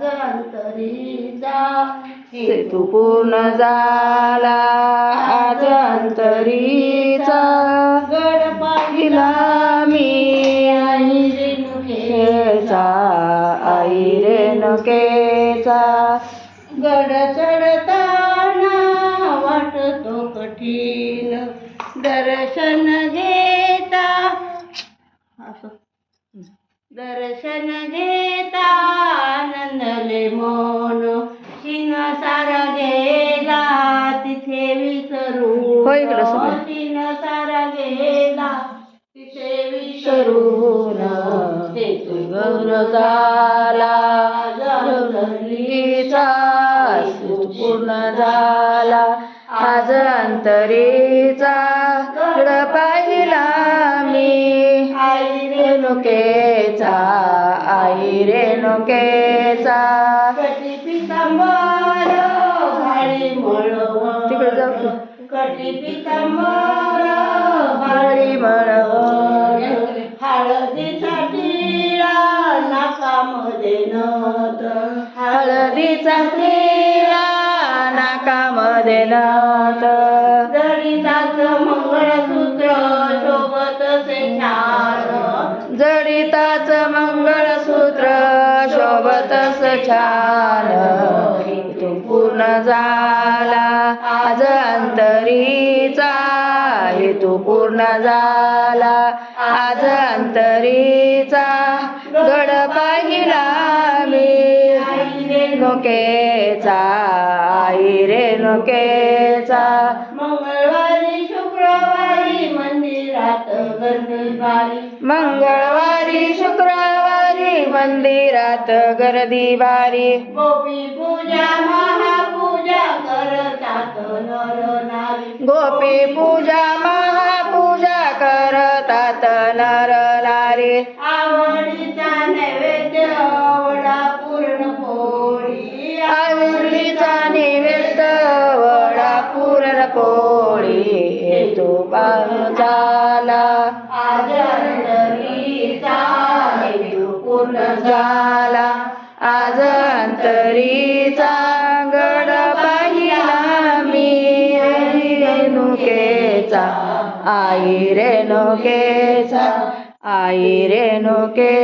अंतरीचा हेतू पूर्ण झाला आज अंतरीचा गड पाहिला मी आई रेणुकेचा आई रेणुकेचा गड चढताना वाटतो कठीण दर्शन घेता दर्शन घेता आनंदले मन सिंहसार गेला तिथे विसरून सिंहसार गेला तिथे विसरून हेतू गौर झाला अंतरीचा पूर्ण झाला आज अंतरीचा गड पाहिला मी आई रेणुकेचा आई रेणुकेचा कटी पितांबर भाळी मळव तिकडे जाऊ कटी पितांबर भाळी मळव हळदीचा टिळा नाकामध्ये नथ हळदीचा टिळा नाकामध्ये नथ जडिताच मंगळसूत्र शोभतसे छान जडिताच मंगळसूत्र शोभतस छान हेतू पूर्ण झाला आज अंतरीचा हेतू पूर्ण झाला आज अंतरीचा गड पाहिला मी रेणुकेचा आई रेणुकेचा मंगळवारी शुक्रवारी मंदिरात गर्दी बारी मंगळवारी शुक्रवारी मंदिरात गर्दी भारी गोपी पूजा महापूजा करतात नर नारी गोपी पूजा महापूजा करतात नर नारी आवडीचा नैवेद्य वडा पुरणपोळी आवडीचा नैवेद्य वडा पुरणपोळी हेतू झाला आज अंतरीचा हेतू पूर्ण झाला आज अंतरीचा गड पाहिला मी रेणुकेचा आई रेणुकेचा आई रेणुके